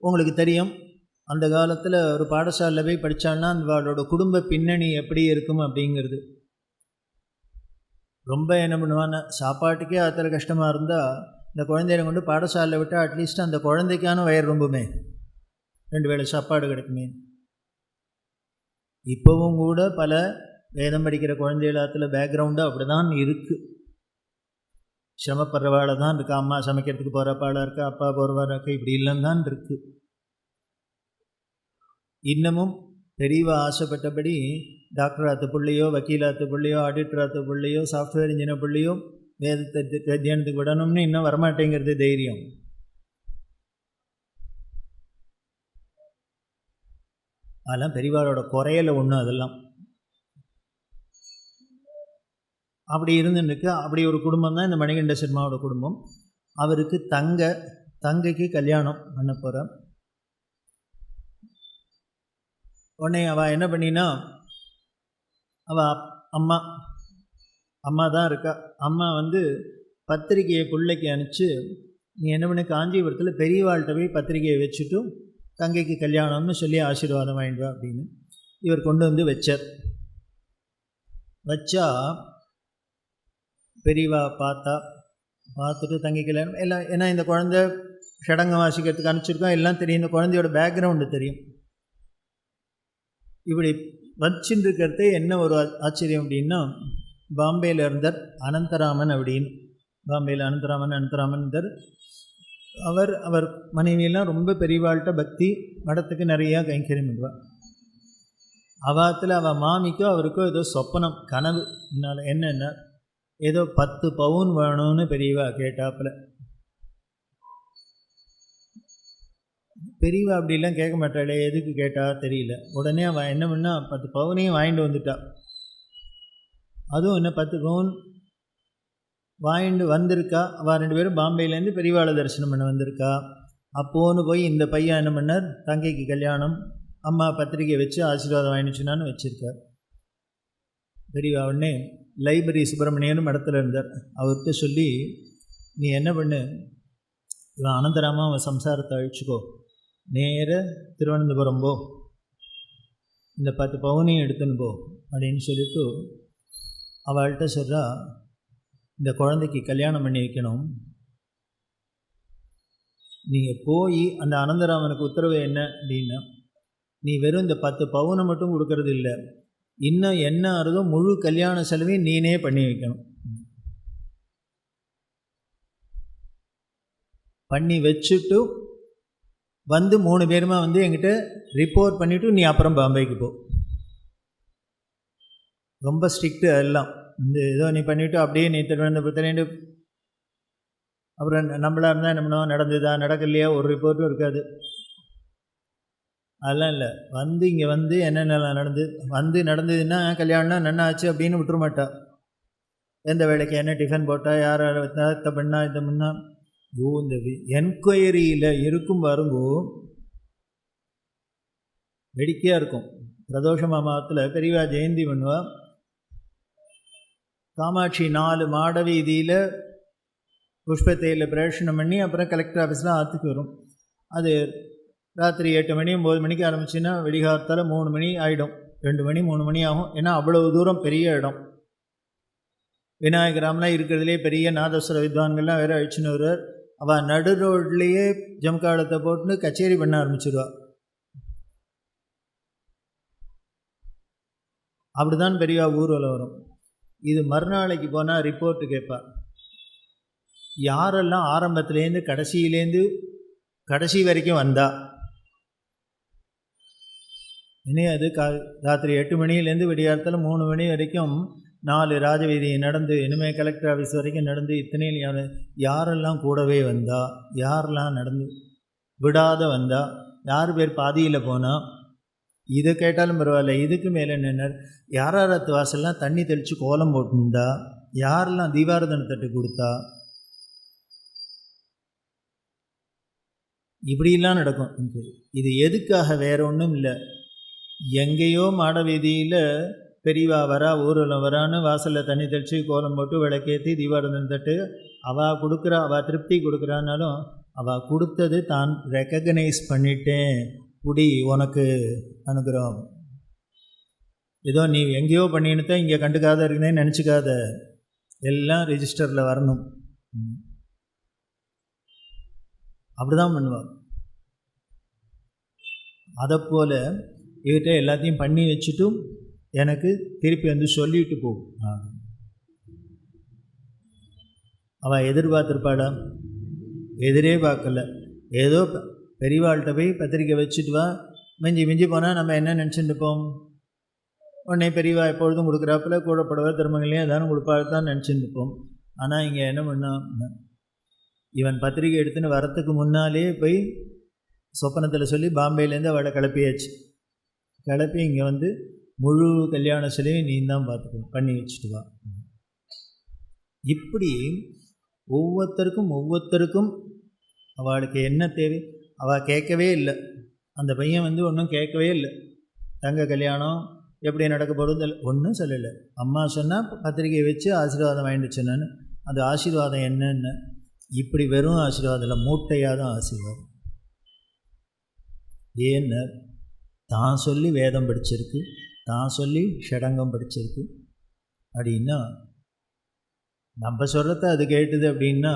உங்களுக்கு தெரியும், அந்த காலத்தில் ஒரு பாடசாலையில் போய் படித்தான்னா அவளோட குடும்ப பின்னணி எப்படி இருக்கும் அப்படிங்கிறது. ரொம்ப என்ன பண்ணுவான்னு, சாப்பாட்டுக்கே ஆத்திர கஷ்டமாக இருந்தால் இந்த குழந்தைய கொண்டு பாடசாலையில் விட்டால் அட்லீஸ்ட் அந்த குழந்தைக்கான வயிறு ரொம்புமே, 2 வேளை சாப்பாடு கிடைக்குமே. இப்போவும் கூட பல வேதம் படிக்கிற குழந்தைகளத்தில் பேக்ரவுண்டு அப்படி தான் இருக்குது. சிரமப்படுறவாழ தான் இருக்கா, அம்மா சமைக்கிறதுக்கு போகிறப்பாளாக இருக்கா, அப்பா போகிறவாளாக இருக்கா, இப்படி இல்லைன்னு தான் இருக்குது. இன்னமும் பெரியவா ஆசைப்பட்டபடி டாக்டர் ஆத்த பிள்ளையோ, வக்கீல் ஆத்த பிள்ளையோ, ஆடிட்டர் ஆத்த பிள்ளையோ, சாஃப்ட்வேர் இன்ஜினியர் பிள்ளையோ வேதத்தை அத்தியானத்துக்கு விடணும்னு இன்னும் வரமாட்டேங்கிறது தைரியம். அதெல்லாம் பெரியவாளோட குறையலை ஒன்று. அதெல்லாம் அப்படி இருந்துருக்கு. அப்படி ஒரு குடும்பம் தான் இந்த மணிகண்ட சர்மாவோட குடும்பம். அவருக்கு தங்கைக்கு கல்யாணம் பண்ண போகிறார். உடனே அவள் என்ன பண்ணினா, அவள் அம்மா தான் இருக்கா. அம்மா பத்திரிகையை பிள்ளைக்கு அனுப்பிச்சு, நீ என்ன பண்ண, காஞ்சிபுரத்தில் பெரியவாள்கிட்ட போய் பத்திரிகையை வச்சுட்டு தங்கைக்கு கல்யாணம்னு சொல்லி ஆசீர்வாதம் வாங்கிடுவா அப்படின்னு இவர் கொண்டு வந்து வச்சா பெரியவா பார்த்துட்டு தங்கை கல்யாணம் எல்லாம். ஏன்னா இந்த குழந்தை ஷடங்க வாசிக்கிறதுக்கு அனுப்பிச்சிருக்கோம், எல்லாம் தெரியும், இந்த குழந்தையோட பேக்ரவுண்டு தெரியும். இப்படி வச்சுட்டு இருக்கிறது என்ன ஒரு ஆச்சரியம் அப்படின்னா, பாம்பேயில் இருந்தார் அனந்தராமன் அப்படின்னு. பாம்பேயில் அனந்தராமன் அவர் மனைவியெல்லாம் ரொம்ப பெரியவாள்கிட்ட பக்தி, மடத்துக்கு நிறையா கைங்கரியம் பண்ணுவார். அவாத்தில் அவள் மாமிக்கோ அவருக்கோ ஏதோ சொப்பனம், கனவு. என்னென்ன ஏதோ 10 பவுன் வேணும்னு பெரியவா கேட்டாப்புல. பெரியவா அப்படிலாம் கேட்க மாட்டாளே, எதுக்கு கேட்டா தெரியல. உடனே அவன் என்ன பண்ணா, 10 பவுனையும் வாங்கிட்டு வந்துட்டா. அதுவும் என்ன 10 பவுன் வாங்கிட்டு வந்திருக்கா. அவள் 2 பேரும் பாம்பேலேருந்து பெரியவாளை தரிசனம் பண்ண வந்திருக்கா. அப்போன்னு போய் இந்த பையன் என்ன பண்ணார், தங்கைக்கு கல்யாணம் அம்மா பத்திரிக்கை வச்சு ஆசீர்வாதம் வாங்கினுச்சுனான்னு வச்சுருக்கார். பெரியவா உடனே லைப்ரரி சுப்பிரமணியன் மடத்தில் இருந்தார். அவர்கிட்ட சொல்லி, நீ என்ன பண்ணு, இவன் அனந்தராமா அவன் சம்சாரத்தை அழிச்சுக்கோ, நேர திருவனந்தபுரம் போ, இந்த 10 பவுனையும் எடுத்துன்னு போ அப்படின்னு சொல்லிட்டு அவள்கிட்ட சொல்கிறா, இந்த குழந்தைக்கு கல்யாணம் பண்ணி வைக்கணும். நீங்கள் போய் அந்த அனந்தராமனுக்கு உத்தரவு என்ன அப்படின்னா, நீ வெறும் இந்த 10 பவுனை மட்டும் கொடுக்கறது இல்லை, இன்னும் என்ன ஆறுதோ முழு கல்யாண செலவையும் நீனே பண்ணி வைக்கணும். பண்ணி வச்சுட்டு 3 பேருமா என்கிட்ட ரிப்போர்ட் பண்ணிவிட்டு நீ அப்புறம் பாம்பேக்கு போ. ரொம்ப ஸ்ட்ரிக்ட்டு எல்லாம். ஏதோ நீ பண்ணிவிட்டு அப்படியே நீ திருவனந்தபுரத்துலேருந்து அப்புறம் நம்மளாக இருந்தால் என்ன பண்ணுவோம், நடந்ததா நடக்கலையா ஒரு ரிப்போர்ட்டும் இருக்காது. அதெல்லாம் இல்லை. இங்கே என்னென்னலாம் நடந்ததுன்னா கல்யாணம்னா நன்னா ஆச்சு அப்படின்னு விட்டுற மாட்டா. எந்த வேலைக்கு என்ன டிஃபன் போட்டால் யார் இதை பண்ணா இதை பண்ணா. இந்த என்கொயரியில் இருக்கும் பாருங்கோ, வெடிக்கையாக இருக்கும். பிரதோஷ மாதத்தில் பெரியவா ஜெயந்தி பண்ணுவா. காமாட்சி 4 மாட வீதியில் புஷ்பத்தையில் பிரேஷனம் பண்ணி அப்புறம் கலெக்டர் ஆஃபீஸில் ஆற்றுக்கு வரும். அது ராத்திரி 8 மணி 9 மணிக்கு ஆரம்பிச்சுன்னா வெடிகாலத்தால் 3 மணி ஆகிடும், 2 மணி 3 மணி ஆகும். ஏன்னா அவ்வளவு தூரம் பெரிய இடம். விநாயகராம்லாம் இருக்கிறதுலே பெரிய நாதஸ்வர வித்வான்கள்லாம் வேறு அழிச்சுன்னு வருவார். அவள் நடு ரோட்லேயே ஜம்காலத்தை போட்டுன்னு கச்சேரி பண்ண ஆரம்பிச்சிடுவாள். அப்படிதான் பெரியவா ஊர்வலம் வரும். இது மறுநாளைக்கு போனால் ரிப்போர்ட்டு கேட்பாள், யாரெல்லாம் ஆரம்பத்துலேருந்து கடைசி வரைக்கும் வந்தா. இனி அது ராத்திரி 8 மணிலேருந்து விடியாரத்தில் 3 மணி வரைக்கும் 4 ராஜவீதி நடந்து, இனிமேல் கலெக்டர் ஆஃபீஸ் வரைக்கும் நடந்து, இத்தனையில் யாரெல்லாம் கூடவே வந்தா, யாரெல்லாம் நடந்து விடாத வந்தா, யார் பேர் பாதியில் போனால், இதை கேட்டாலும் பரவாயில்ல. இதுக்கு மேலே என்ன, யாராரத்து வாசல்லாம் தண்ணி தெளித்து கோலம் போட்டுருந்தா, யாரெல்லாம் தீபாரதனை தட்டு கொடுத்தா, இப்படிலாம் நடக்கும். இது எதுக்காக, வேற ஒன்றும் இல்லை. எங்கேயோ மாட வீதியில் பெரியவா வரா, ஊரில் வரான்னு வாசலில் தண்ணி தெளித்து கோலம் போட்டு விளக்கேற்றி தீபாரதனை தட்டு அவள் கொடுக்குறா, அவள் திருப்தி கொடுக்குறான்னாலும் அவள் கொடுத்தது தான் ரெக்கக்னைஸ் பண்ணிட்டேன், புடி உனக்கு அனுகிரகம். ஏதோ நீ எங்கேயோ பண்ணினுத்தான் இங்கே கண்டுக்காத இருக்குன்னே நினச்சிக்காத, எல்லாம் ரெஜிஸ்டரில் வரணும். அப்படிதான் பண்ணுவாள். அதைப்போல் இவர்கிட்ட எல்லாத்தையும் பண்ணி வச்சுட்டும் எனக்கு திருப்பி வந்து சொல்லிட்டு போகும். அவள் எதிர்பார்த்துருப்பாளா? எதிரே பார்க்கல. ஏதோ பெரியவாள்கிட்ட போய் பத்திரிக்கை வச்சுட்டு வா, மிஞ்சி மிஞ்சி போனால் நம்ம என்ன நினச்சிட்டு இருப்போம், உடனே பெரியவா எப்பொழுதும் கொடுக்குறாப்புல கூட புடவை திருமங்களையும் ஏதானும் கொடுப்பாள் தான் நினச்சிட்டு இருப்போம். ஆனால் இங்கே என்ன பண்ணா, இவன் பத்திரிக்கை எடுத்துன்னு வரத்துக்கு முன்னாலே போய் சொப்பனத்தில் சொல்லி பாம்பேலேருந்து அவளை கிளப்பியாச்சு. கிளப்பி இங்கே வந்து முழு கல்யாண சிலையும் நீ தான் பார்த்துக்கணும், பண்ணி வச்சுட்டு வா. இப்படி ஒவ்வொருத்தருக்கும் அவளுக்கு என்ன தேவை அவள் கேட்கவே இல்லை. அந்த பையன் வந்து ஒன்றும் கேட்கவே இல்லை. தங்க கல்யாணம் எப்படி நடக்க போகிறது ஒன்றும் சொல்லலை. அம்மா சொன்னால் பத்திரிக்கையை வச்சு ஆசீர்வாதம் வாங்கிட்டு சொன்னான்னு. அந்த ஆசீர்வாதம் என்னென்ன, இப்படி வெறும் ஆசீர்வாதம் இல்லை, மூட்டையாக தான் ஆசீர்வாதம். ஏன்னு தான் சொல்லி வேதம் படிச்சிருக்கு, தான் சொல்லி ஷடங்கம் படிச்சிருக்கு அப்படின்னா நம்ம சொல்கிறத அது கேட்டுது அப்படின்னா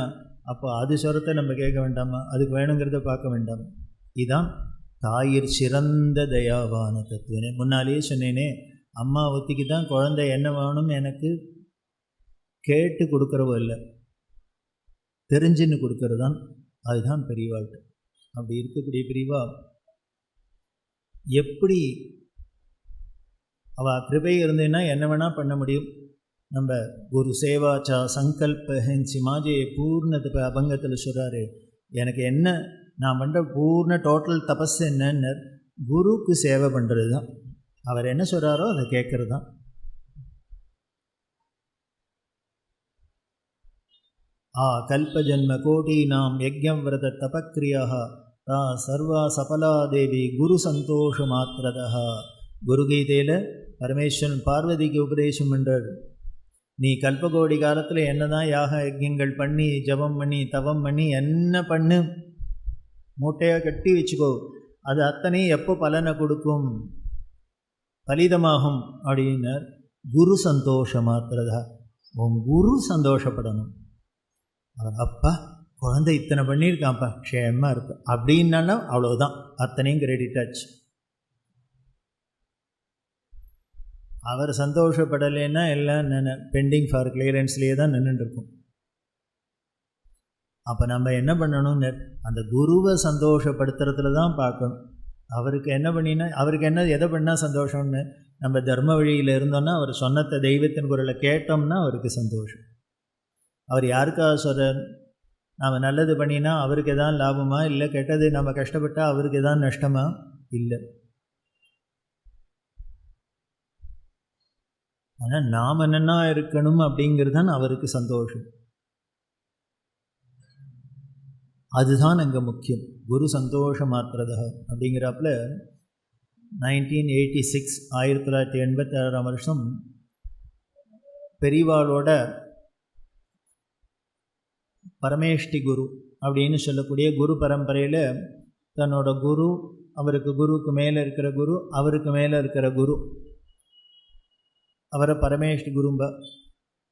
அப்போ அது சொல்கிறத நம்ம கேட்க வேண்டாமா? அதுக்கு வேணுங்கிறத பார்க்க வேண்டாமா? இதுதான் தாயிற் சிறந்த தயாவான தத்துவனே. முன்னாலேயே சொன்னேனே, அம்மா ஒத்திக்கு தான் குழந்தை என்ன வேணும்னு எனக்கு கேட்டு கொடுக்குறவோ இல்லை, தெரிஞ்சுன்னு கொடுக்கறது தான். அதுதான் பெரியவாள்கிட்ட. அப்படி இருக்கக்கூடிய பெரியவா எப்படி அவள் கிருபை இருந்ததுன்னா என்ன வேணால் பண்ண முடியும். நம்ம குரு சேவாச்சா சங்கல்ப ஹென்சி மாஜே பூர்ணது அபங்கத்தில் சொல்கிறாரு. எனக்கு என்ன நான் பண்ணுற பூர்ண டோட்டல் தபஸ் என்னன்னு குருக்கு சேவை பண்ணுறது தான். அவர் என்ன சொல்கிறாரோ அதை கேட்குறது தான். கல்பஜன்ம கோடி நாம் யஜ்யம் விரத தபக்ரியாக தா சர்வா சபலா தேவி குரு சந்தோஷ மாத்திரதா. குருகீதையில் பரமேஸ்வரன் பார்வதிக்கு உபதேசம் பண்ணுறார். நீ கல்பகோடி காலத்தில் என்ன தான் யாக யஜ்யங்கள் பண்ணி ஜபம் பண்ணி தவம் பண்ணி என்ன பண்ணு, மூட்டையாக கட்டி வச்சுக்கோ, அது அத்தனையும் எப்போ பலனை கொடுக்கும், பலிதமாகும் அப்படின்னார். குரு சந்தோஷ மாத்திரதா. உன் குரு சந்தோஷப்படணும். அவர் அப்பா குழந்தை இத்தனை பண்ணியிருக்கான்ப்பா, க்ஷேமாக இருப்ப அப்படின்னா அவ்வளோதான், அத்தனையும் கிரெடிட் ஆச்சு. அவர் சந்தோஷப்படலைன்னா எல்லாம் பெண்டிங் ஃபார் கிளியரன்ஸ்லேயே தான் நின்றுட்டுருக்கும். அப்போ நம்ம என்ன பண்ணணும்னு அந்த குருவை சந்தோஷப்படுத்துறதுல தான் பார்க்கணும். அவருக்கு என்ன பண்ணினா, அவருக்கு என்ன எதை பண்ணால் சந்தோஷம்னு நம்ம தர்ம வழியில் இருந்தோன்னா, அவர் சொன்னத்தை தெய்வத்தின் குரலை கேட்டோம்னா அவருக்கு சந்தோஷம். அவர் யாருக்காக சொல்கிறார்? நாம் நல்லது பண்ணினா அவருக்கு எதான் லாபமா, இல்லை கெட்டது நம்ம கஷ்டப்பட்டால் அவருக்கு எதான் நஷ்டமா? இல்லை. ஆனால் நாம் என்னென்னா இருக்கணும் அப்படிங்கிறது தான் அவருக்கு சந்தோஷம். அதுதான் அங்கே முக்கியம். குரு சந்தோஷ மாத்திரதா அப்படிங்கிறப்பல 1986 1986ஆம் வருஷம் பெரியவாளோட பரமேஷ்டி குரு அப்படின்னு சொல்லக்கூடிய குரு பரம்பரையில் தன்னோட குரு, அவருக்கு குருவுக்கு மேலே இருக்கிற குரு, அவருக்கு மேலே இருக்கிற குரு, அவரை பரமேஷ்டி குரும்ப.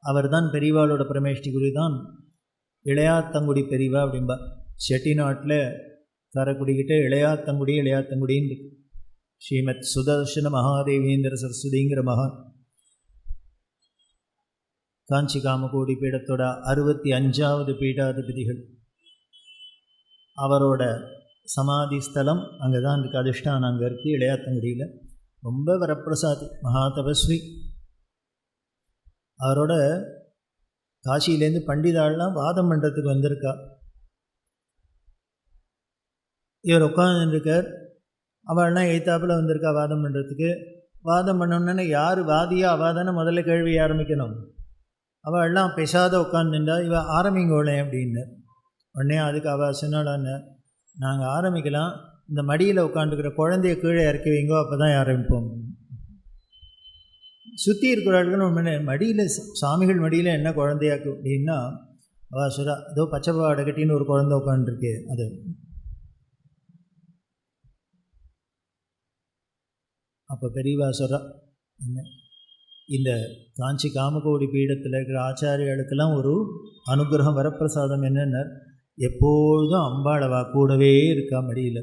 அவர் தான் பெரியவாளோட பரமேஷ்டி குரு தான் இளையாத்தங்குடி பெரியவா அப்படின்பா. செட்டிநாட்டில் காரைக்குடிக்கிட்ட இளையாத்தங்குடின்னு இருக்கு. ஸ்ரீமத் சுதர்சன மகாதேவீந்திர சரஸ்வதிங்கிற மகான் காஞ்சி காமகோடி பீடத்தோட 65வது பீடாதிபதிகள். அவரோட சமாதி ஸ்தலம் அங்கே தான் இருக்குது, அதிஷ்டானம் அங்கே இருக்குது இளையாத்தங்குடியில். ரொம்ப வரப்பிரசாதி, மகா தபஸ்வி. அவரோட காசியிலேருந்து பண்டிதாள்லாம் வாதம் பண்ணுறதுக்கு வந்திருக்கா. இவர் உட்காந்துருக்கார், அவள்லாம் எய்த்தாப்பில் வந்திருக்கா வாதம் பண்ணுறதுக்கு. வாதம் பண்ணணுன்னு யார் வாதியா அவள் தானே முதல்ல கேள்வி ஆரம்பிக்கணும். அவள்லாம் பெசாத உட்காந்துட்டா, இவள் ஆரம்பிங்கோளே அப்படின்னு. உடனே அதுக்கு அவள் சொன்னாளான்னு, நாங்கள் ஆரம்பிக்கலாம், இந்த மடியில் உட்காந்துக்கிற குழந்தைய கீழே இறக்கி வைங்கோ, அப்போ தான் ஆரம்பிப்போம். சுற்றி இருக்கிறவர்களுக்கு மடியில், சாமிகள் மடியில் என்ன குழந்தையாக்கு அப்படின்னா, அவள் சொல்கிறா, ஏதோ பச்சை பாவாடை கட்டின்னு ஒரு குழந்தை உட்காந்துருக்கு. அது அப்போ பெரியவா சொல்கிறா, என்ன இந்த காஞ்சி காமகோடி பீடத்தில் இருக்கிற ஆச்சாரியாளுக்கெல்லாம் ஒரு அனுகிரகம் வரப்பிரசாதம் என்னென்ன, எப்பொழுதும் அம்பாளவா கூடவே இருக்கா மடியில்.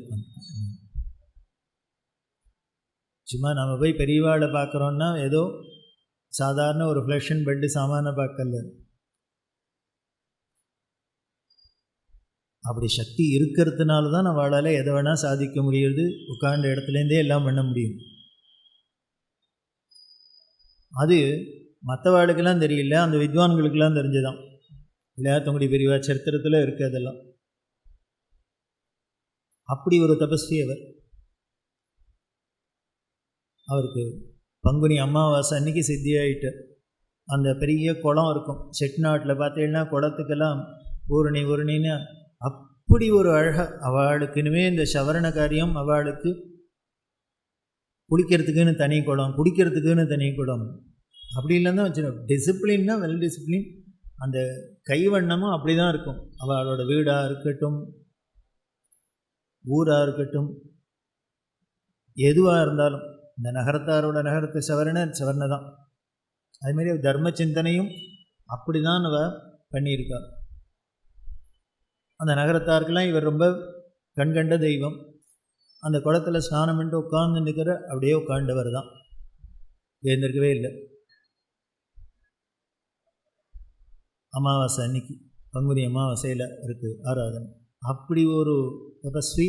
சும்மா நம்ம போய் பெரியவாளை பார்க்குறோன்னா ஏதோ சாதாரண ஒரு ஃப்ளஷ் அண்ட் பெட்டு சாமான பார்க்கல. அப்படி சக்தி இருக்கிறதுனால தான் அவளால் எதை வேணால் சாதிக்க முடியுது. உட்கார்ந்த இடத்துலேருந்தே எல்லாம் பண்ண முடியும். அது மற்றவாளுக்கெல்லாம் தெரியல, அந்த வித்வான்களுக்கெல்லாம் தெரிஞ்சுதான். இளையாத்தங்குடி பெரியவா சரித்திரத்தில் இருக்குது அதெல்லாம். அப்படி ஒரு தபஸ்வி அவர். அவருக்கு பங்குனி அமாவாசை அன்றைக்கி சித்தியாயிட்டு அந்த பெரிய குளம் இருக்கும் செட்டிநாட்டில். பார்த்தீங்கன்னா குளத்துக்கெல்லாம் ஊரணின்னு அப்படி ஒரு அழகாக அவளுக்கு. இனிமேல் இந்த சவரண காரியம் அவளுக்கு குளிக்கிறதுக்குன்னு தனி குளம், குடிக்கிறதுக்குன்னு தனி குளம், அப்படி இல்லைன்னு தான் வச்சுருக்கோம். டிசிப்ளின்னா வெல் டிசிப்ளின். அந்த கைவண்ணமும் அப்படி தான் இருக்கும். அவளோட வீடாக இருக்கட்டும், ஊராக இருக்கட்டும், எதுவாக இருந்தாலும் இந்த நகரத்தாரோட நகரத்து சவரணை தான். அதுமாரி தர்ம சிந்தனையும் அப்படி தான் அவள் பண்ணியிருக்காள். அந்த நகரத்தாருக்கெல்லாம் இவர் ரொம்ப கண்கண்ட தெய்வம். அந்த குளத்தில் ஸ்நானம் பண்ணிட்டு உட்கார்ந்து நிற்கிற அப்படியே உட்காண்டவர் தான், எழுந்திருக்கவே இல்லை. அமாவாசை அன்னைக்கு, பங்குனி அமாவாசையில் இருக்குது ஆராதனை. அப்படி ஒரு தபஸ்வி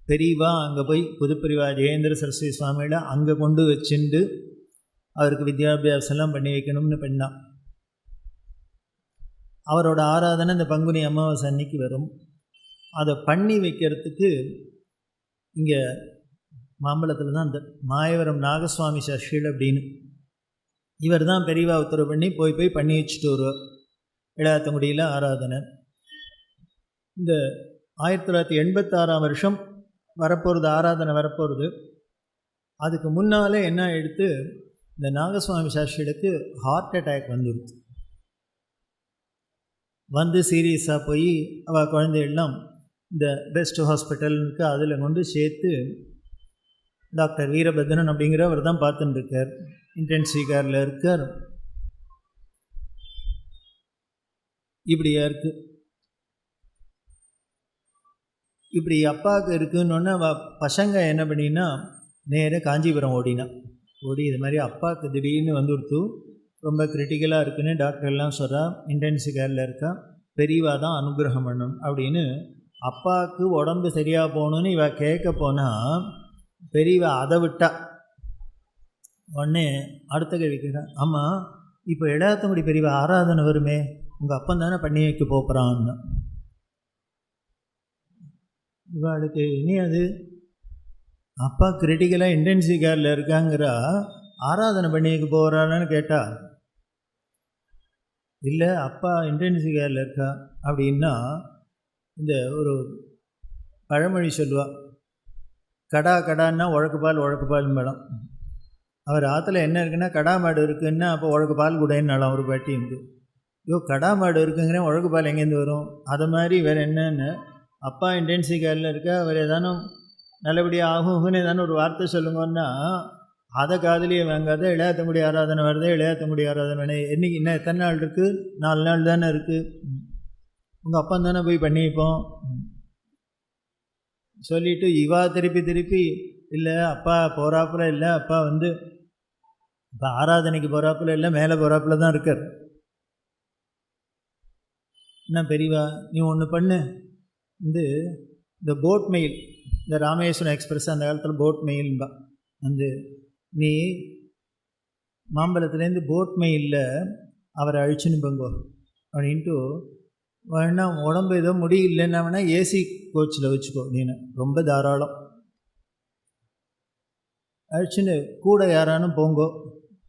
பெரியவா அங்கே போய் புதுப்பெரிவா ஜெயேந்திர சரஸ்வதி சுவாமியில அங்கே கொண்டு வச்சுண்டு அவருக்கு வித்யாபியாசம்லாம் பண்ணி வைக்கணும்னு பண்ணான். அவரோட ஆராதனை இந்த பங்குனி அமாவாசை அன்னைக்கு வரும். அதை பண்ணி வைக்கிறதுக்கு இங்கே மாம்பழத்தில் தான் இந்த மாயவரம் நாகசுவாமி சர்ஷில் அப்படின்னு இவர் தான் பெரியவா உத்தரவு பண்ணி போய் பண்ணி வச்சுட்டு வருவார் இளையாத்தங்குடியில் ஆராதனை. இந்த 1986 வருஷம் வரப்போகிறது, ஆராதனை வரப்போகிறது. அதுக்கு முன்னாலே என்ன எடுத்து இந்த நாகசுவாமி சாஸ்திரிகளுக்கு ஹார்ட் அட்டாக் வந்துடுது. வந்து சீரியஸாக போய் அவள் குழந்தைகள்லாம் இந்த பெஸ்ட் ஹாஸ்பிட்டலுக்கு அதில் கொண்டு சேர்த்து டாக்டர் வீரபத்ரன் அப்படிங்கிறவர் தான் பார்த்துட்டு இருக்கார். இன்டென்சிவ் கேரில் இருக்கார். இப்படியா இருக்குது. இப்படி அப்பாவுக்கு இருக்குன்னொன்னே பசங்க என்ன பண்ணினா நேராக காஞ்சிபுரம் ஓடி இது மாதிரி அப்பாவுக்கு திடீர்னு வந்துடுத்து, ரொம்ப கிரிட்டிக்கலாக இருக்குன்னு டாக்டர்லாம் சொல்கிறா, இன்டென்சிவ் கேரில் இருக்கா, பெரியவா தான் அனுகிரகம் பண்ணணும் அப்படின்னு. அப்பாவுக்கு உடம்பு சரியாக போகணுன்னு இவ கேட்க போனால் பெரியவா அதை விட்டா. உடனே அடுத்த கேள்விக்கிறேன், ஆமாம் இப்போ இளையாத்தங்குடி பெரியவா ஆராதனை வருமே, உங்கள் அப்பன் தானே பண்ணி வைக்க போகிறான்னு. இவாளுக்கு இனி அது அப்பா கிரிட்டிக்கலாக இன்டென்சிவ் கேரில் இருக்காங்கிறா, ஆராதனை பண்ணி வைக்க போகிறான்னு கேட்டா, இல்லை அப்பா இன்டென்சிவ் கேரில் இருக்கா அப்படின்னா இந்த ஒரு பழமொழி சொல்லுவாள், கடான்னா உழக்குப்பால் மேடம். அவர் ஆற்றுல என்ன இருக்குன்னா கடா மாடு இருக்குன்னா அப்போ உழக்குப்பால் கூடன்னாலும் ஒரு பாட்டி உண்டு. கடா மாடு இருக்குங்கிறேன், உழக்குப்பால் எங்கேருந்து வரும்? அதை மாதிரி வேறு என்னன்னு அப்பா இன்டென்சிவ் கேரில் இருக்க, அவர் ஏதானும் நல்லபடியாக ஆகும்னு ஏதானும் ஒரு வார்த்தை சொல்லுங்கன்னா அதை காதலியே வாங்காத. இளையாத்தங்குடி ஆராதனை வருது, இளையாத்தங்குடி ஆராதனை என்னைக்கு, இன்னும் எத்தனை நாள் இருக்குது? 4 நாள் தானே இருக்குது. உங்கள் அப்பா தானே போய் பண்ணிப்போம் சொல்லிவிட்டு இவா திருப்பி இல்லை அப்பா போகிறாப்புல இல்லை, அப்பா வந்து இப்போ ஆராதனைக்கு போகிறாப்புல இல்லை, மேலே போகிறாப்புல தான் இருக்கார். என்ன பெரியவா நீ ஒன்று பண்ணு, இந்த போட் மெயில், இந்த ராமேஸ்வரம் எக்ஸ்பிரஸ் அந்த காலத்தில் போட் மெயில்பா, நீ மாம்பழத்துலேருந்து போட் மெயிலில் அவரை அழிச்சுன்னு போங்கோ அப்படின்ட்டு. வேணா உடம்பு ஏதோ முடியலன்னா வேணால் ஏசி கோச்சில் வச்சுக்கோ, நீனு ரொம்ப தாராளம் அழிச்சுன்னு கூட யாரானும் போங்கோ,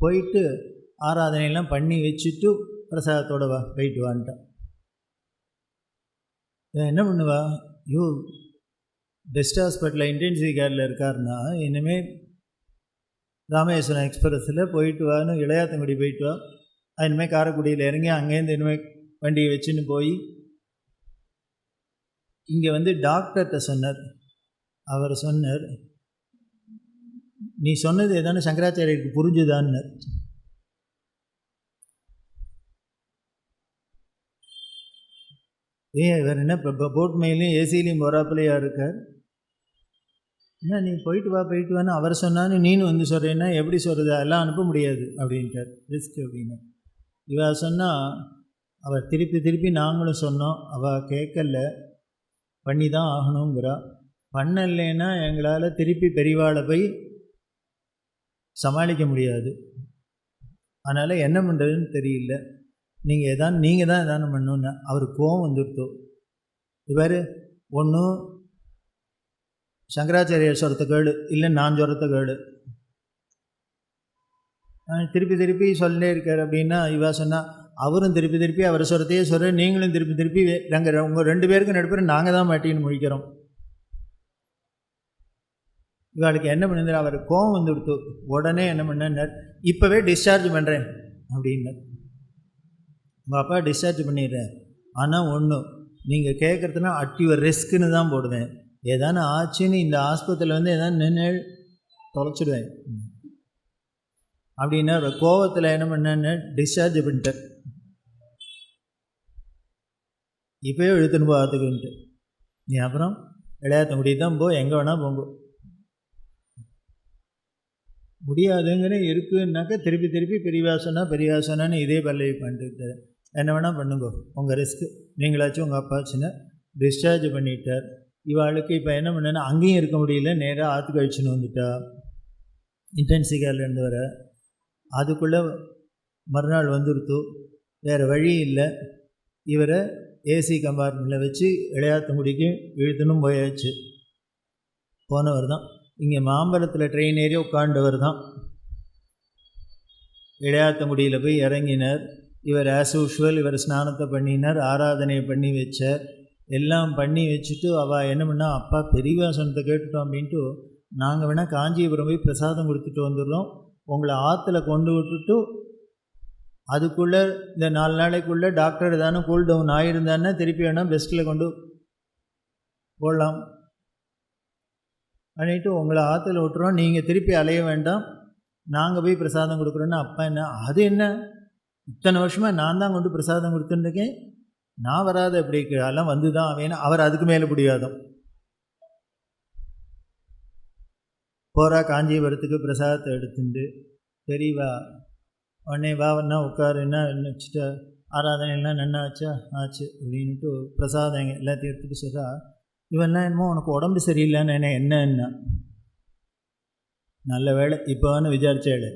போயிட்டு ஆராதனையெல்லாம் பண்ணி வச்சுட்டு பிரசாதத்தோட போயிட்டு வான்ட்டான். என்ன பண்ணுவா, பெஸ்ட் ஹாஸ்பிட்டலில் இன்டென்சிவ் கேரில் இருக்காருன்னா இனிமேல் ராமேஸ்வரம் எக்ஸ்பிரஸில் போயிட்டு வான்னு இளையாத்தங்குடி போயிட்டு வா, இனிமேல் காரைக்குடியில் இறங்கி அங்கேருந்து இனிமேல் வண்டியை வச்சுன்னு போய் இங்கே வந்து டாக்டர்கிட்ட சொன்னார். அவர் சொன்னார், நீ சொன்னது ஏதானு சங்கராச்சாரியருக்கு புரிஞ்சுதான்னு. இவர் என்ன இப்போ போட் மெயிலையும் ஏசிலையும் போகிறாப்பிலையா இருக்கார், என்ன நீ போயிட்டு வான்னு அவர் சொன்னான்னு நீனும் வந்து சொல்கிறேன்னா எப்படி சொல்கிறது, எல்லாம் அனுப்ப முடியாது அப்படின்ட்டார், ரிஸ்க் அப்படின்னு. இவ சொன்னால் அவர் திருப்பி நாங்களும் சொன்னோம், அவள் கேட்கல, பண்ணி தான் ஆகணுங்கிறா. பண்ணலைன்னா எங்களால் திருப்பி பெரியவாளை போய் சமாளிக்க முடியாது, அதனால் என்ன பண்ணுறதுன்னு தெரியல, நீங்கள் தான் எதானு பண்ணணுன்னு. அவருக்கு கோவம் வந்துடுத்தோம். இவர் ஒன்றும் சங்கராச்சாரியர் சொல்கிறத கேளு, இல்லை நான் சொல்கிறத கேளு, திருப்பி சொல்லிட்டே இருக்கார் அப்படின்னா இவா சொன்னால் அவரும் திருப்பி அவர் சொல்கிறதையே சொல்கிற, நீங்களும் திருப்பி நாங்கள் உங்கள் 2 பேருக்கும் நடுப்புற நாங்கள் தான் மாட்டின்னு முடிக்கிறோம். இவாளுக்கு என்ன பண்ணுது, அவர் கோவம் வந்து கொடுத்து உடனே என்ன பண்ணார், இப்போவே டிஸ்சார்ஜ் பண்ணுறேன் அப்படின்னார். உங்கள் அப்பா டிஸ்சார்ஜ் பண்ணிடுறேன், ஆனால் ஒன்று நீங்கள் கேட்குறதுனா அட் யுவர் ரிஸ்க்குன்னு தான் போடுவேன், ஏதானு ஆச்சுன்னு இந்த ஆஸ்பத்திரியில் வந்து எதாவது நின்று தொலைச்சிடுவேன் அப்படின்னா கோவத்தில் என்ன பண்ணேன்னு டிஸ்சார்ஜ் பண்ணிட்டேன். இப்போயே இழுத்துன்னு போகிறதுக்குன்ட்டு, நீ அப்புறம் விளையாட்டு தான் போ, எங்கே வேணால் போங்க, முடியாதுங்கிற இருக்குன்னாக்கா திருப்பி பெரியவாசனான்னு இதே பல்லவி பண்ணிட்டு என்ன வேணால் பண்ணுங்க, உங்கள் ரிஸ்க்கு, நீங்களாச்சும் உங்கள் அப்பாச்சுன்னு டிஸ்சார்ஜ் பண்ணிட்டார். இவாளுக்கு இப்போ என்ன பண்ணேன்னா அங்கேயும் இருக்க முடியல, நேராக ஆற்றுக்கு அழிச்சுன்னு வந்துட்டா இன்டென்சிவ் கேர்லேருந்து வர. அதுக்குள்ளே மறுநாள் வந்துடுத்து, வேறு வழி இல்லை, இவரை ஏசி கம்பார்ட்மெண்ட்டில் வச்சு இளையாத்தங்குடிக்கு இழுத்துனும் போயாச்சு. போனவர் தான் இங்கே மாம்பழத்தில் ட்ரெயின் ஏறி உட்காண்டவர் தான். இளையாத்தங்குடியில் போய் இறங்கினார். இவர் ஆஸ் யூஷுவல் இவர் ஸ்நானத்தை பண்ணினார், ஆராதனை பண்ணி வச்சார், எல்லாம் பண்ணி வச்சுட்டு அவள் என்ன பண்ணால், அப்பா பெரியவா சொன்னதை கேட்டுட்டோம் அப்படின்ட்டு நாங்கள் வேணால் காஞ்சிபுரம் போய் பிரசாதம் கொடுத்துட்டு வந்துடுறோம், உங்களை ஆற்றுல கொண்டு விட்டுட்டு அதுக்குள்ளே இந்த 4 நாளைக்குள்ளே டாக்டர் ஏதானு கூல் டவுன் ஆகியிருந்தான்னா திருப்பி வேணால் பெஸ்ட்டில் கொண்டு போடலாம் பண்ணிவிட்டு உங்களை ஆற்றுல விட்டுறோம், நீங்கள் திருப்பி அலைய வேண்டாம், நாங்கள் போய் பிரசாதம் கொடுக்குறோன்னு. அப்பா என்ன, அது என்ன, இத்தனை வருஷமாக நான் தான் கொண்டு பிரசாதம் கொடுத்துருக்கேன், நான் வராத எப்படி அதெல்லாம் வந்து தான் வேணும். அவர் அதுக்கு மேலே முடியாதும் போகிறா காஞ்சிபுரத்துக்கு பிரசாதத்தை எடுத்துட்டு, பெரியவா உடனே வான்னா உட்காருன்னா வச்சுட்டு ஆராதனை எல்லாம் நன்னா ஆச்சு அப்படின்ட்டு பிரசாதம் எல்லாத்தையும் எடுத்துகிட்டு சொல்கிறா. இவன்னா என்னமோ உனக்கு உடம்பு சரியில்லைன்னு என்னன்னா, நல்ல வேலை இப்போன்னு விசாரிச்சாள்,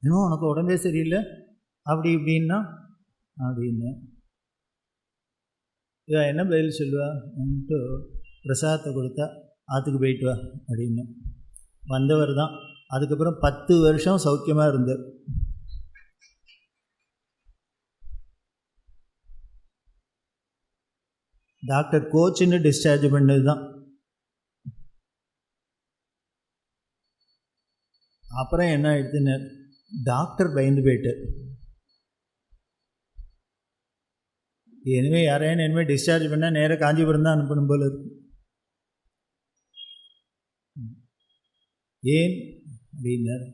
என்னமோ உனக்கு உடம்பே சரியில்லை அப்படி இப்படின்னா அப்படின்னு. இவன் என்ன பதில் சொல்லுவான்ட்டு பிரசாதத்தை கொடுத்தா ஆற்றுக்கு போயிட்டு வா அப்படின்னு. வந்தவர் தான் அதுக்கப்புறம் 10 வருஷம் சௌக்கியமாக இருந்தார். டாக்டர் கோச்சின்னு டிஸ்சார்ஜ் பண்ணது தான். அப்புறம் என்ன ஆயிடுச்சுன்னு டாக்டர் பயந்து போயிட்டார். இனிமேல் யாரையும் இனிமேல் டிஸ்சார்ஜ் பண்ணால் நேராக காஞ்சிபுரம் தான் அனுப்பணும் போல இருக்கு. ஏன் அப்படின்னார்,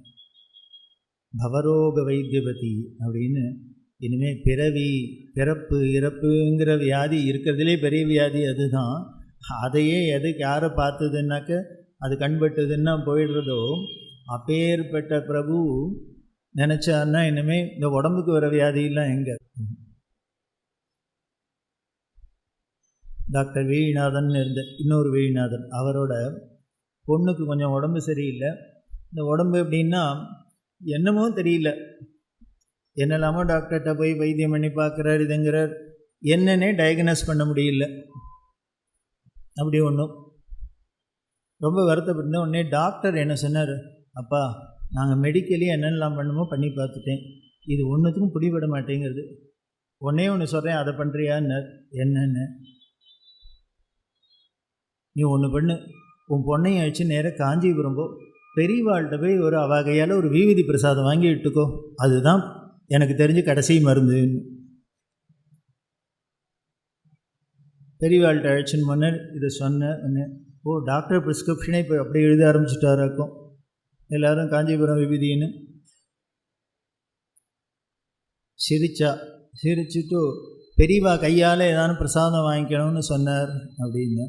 பவரோக வைத்தியபதி அப்படின்னு. இனிமேல் பிறப்பு இறப்புங்கிற வியாதி இருக்கிறதுலே பெரிய வியாதி அதுதான். அதையே எதுக்கு யாரை பார்த்ததுன்னாக்க அது கண்பட்டதுன்னா போயிடுறதோ, அப்பேற்பட்ட பிரபு நினச்சாருன்னா இனிமேல் இந்த உடம்புக்கு வர வியாதியெல்லாம் எங்கே. டாக்டர் வீழிநாதன் இருந்த இன்னொரு வீழிநாதன், அவரோட பொண்ணுக்கு கொஞ்சம் உடம்பு சரியில்லை. இந்த உடம்பு எப்படின்னா என்னமோ தெரியல, என்னெல்லாமோ டாக்டர்கிட்ட போய் வைத்தியம் பண்ணி பார்க்குறார், இதுங்கிறார், என்னன்னே டயக்னோஸ் பண்ண முடியல. அப்படி ஒன்றும் ரொம்ப வருத்தப்பட்டிருந்தேன். உடனே டாக்டர் என்ன சொன்னார், அப்பா நாங்கள் மெடிக்கலி என்னென்னலாம் பண்ணுமோ பண்ணி பார்த்துட்டேன், இது ஒன்றுத்துக்கும் பிடிபட மாட்டேங்கிறது, ஒன்று சொல்கிறேன் அதை பண்ணுறியான்னு. என்னென்னு, நீ ஒன்று பண்ணு, உன் பொண்ணையும் அழிச்சு நேராக காஞ்சிபுரம் போ, பெரியவாள்கிட்ட போய் ஒரு வகையால் ஒரு விபூதி பிரசாதம் வாங்கி விட்டுக்கோ, அதுதான் எனக்கு தெரிஞ்சு கடைசி மருந்துன்னு. பெரியவாள்கிட்ட அழைச்சின்னு முன்னர் இதை சொன்னேன். ஓ, டாக்டர் ப்ரிஸ்கிரிப்ஷனே இப்போ அப்படியே எழுத ஆரம்பிச்சுட்டாராக்கும். எல்லோரும் காஞ்சிபுரம் விபூதின்னு சிரிச்சுட்டு பெரியவா கையால் ஏதானும் பிரசாதம் வாங்கிக்கணும்னு சொன்னார் அப்படின்னு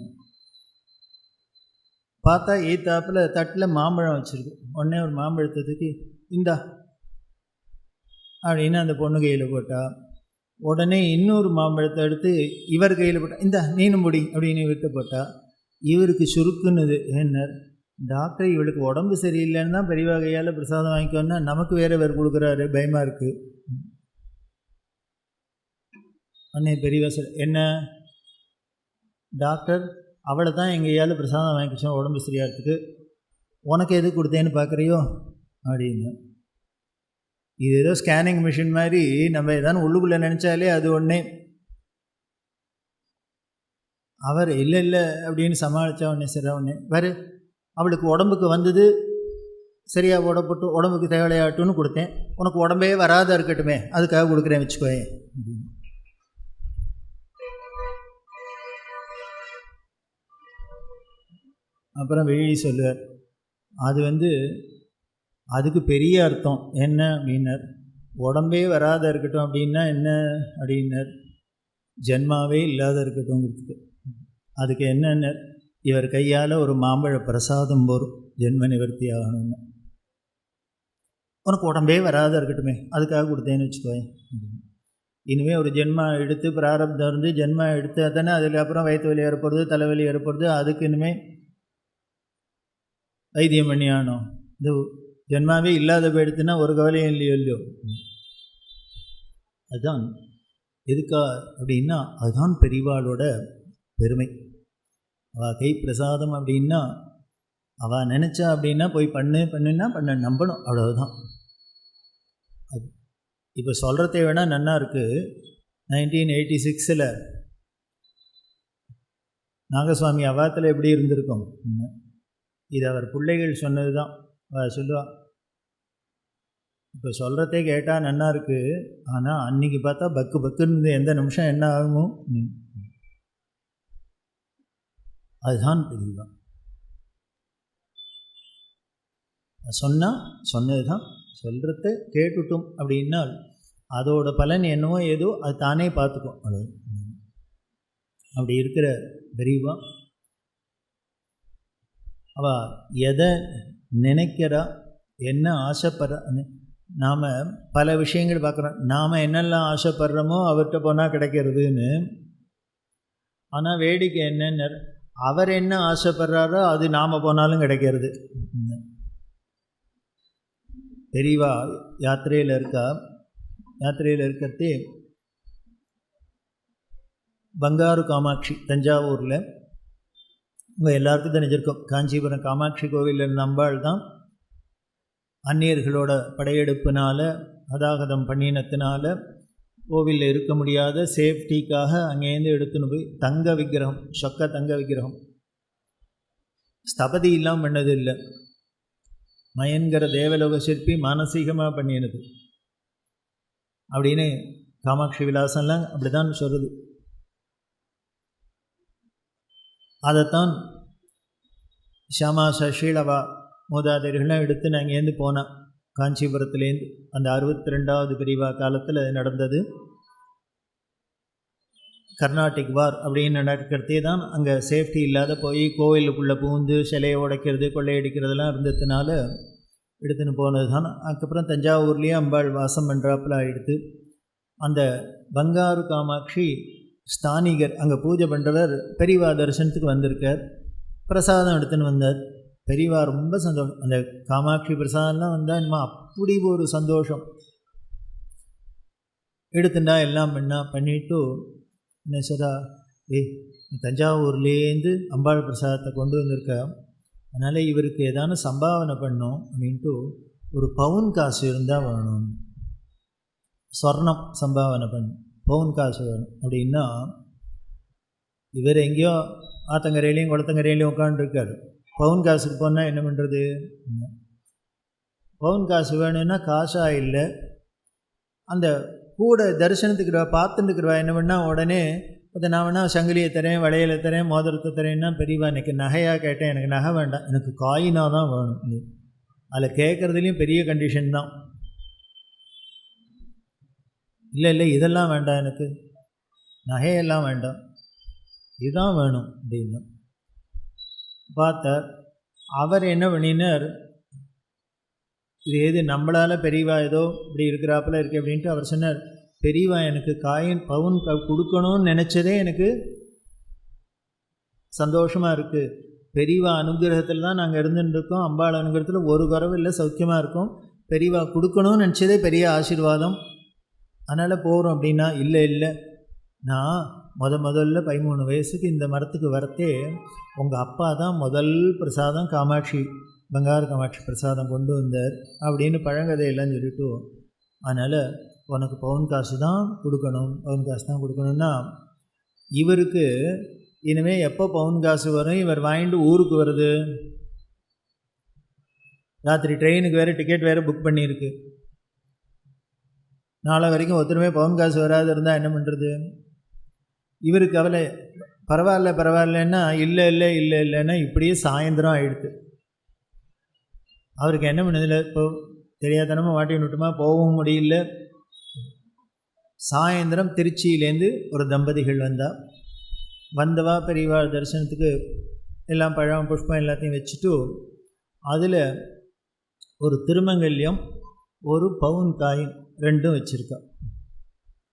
பார்த்தா ஏத்தாப்பில் தட்டில் மாம்பழம் வச்சுருக்கு. உடனே ஒரு மாம்பழத்துக்கு இந்தா அப்படின்னு அந்த பொண்ணு கையில் போட்டா. உடனே இன்னொரு மாம்பழத்தை எடுத்து இவர் கையில் போட்டா, இந்தா நீனும் முடி அப்படின்னு விட்டு போட்டா. இவருக்கு சுருக்குன்னுது. ஏன்னர், டாக்டர் இவளுக்கு உடம்பு சரியில்லைன்னு தான் பெரியவா கையால் பிரசாதம் வாங்கிக்கோன்னா நமக்கு வேறு வேறு கொடுக்குறாரு, பயமாக இருக்குது. அண்ணே பெரியவா சார், என்ன டாக்டர் அவளை தான் எங்கள் கையால் பிரசாதம் வாங்கிக்கிச்சோம் உடம்பு சரியாகிறதுக்கு, உனக்கு எது கொடுத்தேன்னு பார்க்குறியோ அப்படின்னு. இது ஏதோ ஸ்கேனிங் மிஷின் மாதிரி நம்ம ஏதாவது உள்ளுக்குள்ளே நினச்சாலே அது ஒன்றே. அவர் இல்லை அப்படின்னு சமாளித்தா உடனே சரி உடனே வேறு அவளுக்கு உடம்புக்கு வந்தது சரியாக போடப்பட்டு உடம்புக்கு தேவையாட்டுன்னு கொடுத்தேன், உனக்கு உடம்பே வராத இருக்கட்டுமே அதுக்காக கொடுக்குறேன் வச்சுக்கோயேன். அப்புறம் வெளியே சொல்லுவார், அது அதுக்கு பெரிய அர்த்தம் என்ன அப்படின்னார். உடம்பே வராத இருக்கட்டும் அப்படின்னா என்ன அப்படின்னார், ஜென்மாவே இல்லாத இருக்கட்டும்ங்கிறதுக்கு. அதுக்கு என்னென்ன, இவர் கையால் ஒரு மாம்பழ பிரசாதம் போகும் ஜென்ம நிவர்த்தி ஆகணும்னு. உனக்கு உடம்பே வராத இருக்கட்டுமே அதுக்காக கொடுத்தேன்னு வச்சுக்கோயேன். இனிமேல் ஒரு ஜென்மா எடுத்து பிராரப்தம் இருந்து ஜென்மா எடுத்து தானே அதுக்கப்புறம் வயிற்று வலி ஏற்படுறது, தலைவலி ஏற்படுறது, அதுக்கு இனிமேல் வைத்தியம் பண்ணி ஆகணும். இந்த ஜென்மாவே இல்லாத போயிடுத்துன்னா ஒரு கவலையும் இல்லையோ. அதுதான் எதுக்கா அப்படின்னா, அதுதான் பெரியவாளோட பெருமை. அவள் கை பிரசாதம் அப்படின்னா அவள் நினச்சா அப்படின்னா போய் பண்ணுன்னா நம்பணும், அவ்வளவுதான். அது இப்போ சொல்கிறதே வேணால் நன்னா இருக்குது. 1986 நாகசுவாமி அவாத்தில் எப்படி இருந்திருக்கும், இது அவர் பிள்ளைகள் சொன்னது தான். சொல்லுவாள், இப்போ சொல்கிறதே கேட்டால் நன்னா இருக்குது, ஆனால் அன்றைக்கி பார்த்தா பக்குன்னு எந்த நிமிஷம் என்ன ஆகுமோ. அதுதான் பெரியவா சொன்னது தான். சொல்கிறத கேட்டுட்டோம் அப்படின்னால் அதோட பலன் என்னவோ ஏதோ அது தானே பார்த்துக்கும். அது அப்படி இருக்கிற பெரியவா அவள் எதை நினைக்கிறா, என்ன ஆசைப்படுற. நாம் பல விஷயங்கள் பார்க்குறோம், நாம் என்னெல்லாம் ஆசைப்படுறோமோ அவர்கிட்ட போனால் கிடைக்கிறதுன்னு. ஆனால் வேடிக்கை என்னென்ன, அவர் என்ன ஆசைப்படுறாரோ அது நாம் போனாலும் கிடைக்கிறது. பெரியவா யாத்திரையில் இருக்கிறதே பங்காரு காமாட்சி தஞ்சாவூரில் இங்கே எல்லாருக்கும் தெரிஞ்சிருக்கும். காஞ்சிபுரம் காமாட்சி கோவிலில் இருந்த அம்பாள் தான் அந்நியர்களோட படையெடுப்பினால அதாகதம் பண்ணினத்தினால கோவிலில் இருக்க முடியாத சேஃப்டிக்காக அங்கேருந்து எடுத்துன்னு போய் தங்க விக்கிரகம், சொக்க தங்க விக்கிரகம், ஸ்தபதி இல்லாமல் பண்ணது இல்லை, மயன்கிற தேவலோக சிற்பி மானசீகமாக பண்ணினது அப்படின்னு காமாட்சி விலாசம்லாம் அப்படி தான் சொல்லுது. அதைத்தான் ஷியாமா சஷீலவா மூதாதையர்கள்லாம் எடுத்து நான் இங்கேருந்து போனேன். காஞ்சிபுரத்துலேருந்து அந்த 62வது பிரிவா காலத்தில் நடந்தது. கர்நாடிக் வார் அப்படின்னு நடக்கிறதே தான் அங்கே சேஃப்டி இல்லாத போய் கோவிலுக்குள்ளே பூந்து சிலையை உடைக்கிறது கொள்ளையடிக்கிறதுலாம் இருந்ததுனால எடுத்துன்னு போனது தான். அதுக்கப்புறம் தஞ்சாவூர்லேயே அம்பாள் வாசம் பண்ணுறாப்புல ஆகிடுது. அந்த பங்காரு காமாட்சி ஸ்தானிகர் அங்கே பூஜை பண்ணுறவர் பெரியவா தரிசனத்துக்கு வந்திருக்கார். பிரசாதம் எடுத்துன்னு வந்தார். பெரியவா ரொம்ப சந்தோஷம். அந்த காமாட்சி பிரசாதம்லாம் வந்தால் இன்னும் அப்படி ஒரு சந்தோஷம். எடுத்துட்டா எல்லாம் பண்ணிவிட்டு என்ன சொல்கிறா, தஞ்சாவூர்லேருந்து அம்பாள் பிரசாதத்தை கொண்டு வந்திருக்கா, அதனால் இவருக்கு ஏதானு சம்பாவனை பண்ணோம் அப்படின்ட்டு ஒரு பவுன் காசு இருந்தால் வேணும், சொர்ணம் சம்பாவனை பண்ணும், பவுன் காசு வேணும் அப்படின்னா. இவர் எங்கேயோ ஆத்தங்கரையிலையும் குளத்தங்கரையிலையும் உட்காந்துருக்காரு. பவுன் காசுக்கு போனால் என்ன பண்ணுறது? பவுன் காசு வேணும்னா காசாக இல்லை, அந்த கூட தரிசனத்துக்கு பார்த்துட்டு இருக்கிறவா என்ன பண்ணால் உடனே இப்போ நான் வேணா சங்கிலியை தரேன், வளையலை தரேன், மோதிரத்தை தரேன்னா பெரியவா எனக்கு நகையாக கேட்டேன், எனக்கு நகை வேண்டாம், எனக்கு காயினாக தான் வேணும். அதில் கேட்குறதுலேயும் பெரிய கண்டிஷன் தான். இல்லை இதெல்லாம் வேண்டாம், எனக்கு நகையெல்லாம் வேண்டாம், இதுதான் வேணும் அப்படின்னு பார்த்தார். அவர் என்ன பண்ணினார், இது எது நம்மளால் பெரியவா ஏதோ இப்படி இருக்கிறாப்புல இருக்கு அப்படின்ட்டு அவர் சொன்னார், பெரியவா எனக்கு காயின் பவுன் கொடுக்கணும்னு நினச்சதே எனக்கு சந்தோஷமாக இருக்குது. பெரியவா அனுகிரகத்தில் தான் நாங்கள் இருந்துருக்கோம், அம்பாள் அனுகிரகத்தில் ஒரு குறவு இல்லை, சௌக்கியமாக இருக்கும். பெரியவா கொடுக்கணும்னு நினச்சதே பெரிய ஆசீர்வாதம், அதனால் போகிறோம் அப்படின்னா. இல்லை நான் முதல்ல 13 வயசுக்கு இந்த மரத்துக்கு வரத்தே உங்கள் அப்பா தான் முதல் பிரசாதம் காமாட்சி, பங்காரு காமாட்சி பிரசாதம் கொண்டு வந்தார் அப்படின்னு பழங்கதையெல்லாம் சொல்லிவிட்டு, அதனால் உனக்கு பவுன் காசு தான் கொடுக்கணும், பவுன் காசு தான் கொடுக்கணுன்னா இவருக்கு இனிமேல் எப்போ பவுன் காசு வரும், இவர் வாங்கிட்டு ஊருக்கு வருது, ராத்திரி ட்ரெயினுக்கு வேறு டிக்கெட் வேறு புக் பண்ணியிருக்கு, நாளை வரைக்கும் ஒருத்தருமே பவுன் காசு வராது இருந்தால் என்ன பண்ணுறது? இவருக்கு அவளை பரவாயில்லன்னா இல்லைன்னா இப்படியே சாயந்தரம் ஆகிடுது. அவருக்கு என்ன பண்ணுதில்லை, இப்போ தெரியாதனமாக வாட்டி விட்டுமா போகவும் முடியல. சாயந்தரம் திருச்சியிலேருந்து ஒரு தம்பதிகள் வந்தவா பெரியவா தரிசனத்துக்கு எல்லாம் பழம் புஷ்பம் எல்லாத்தையும் வச்சுட்டு, அதில் ஒரு திருமங்கல்யம், ஒரு பவுன் காயின் ரெண்டும் வச்சுருக்கா.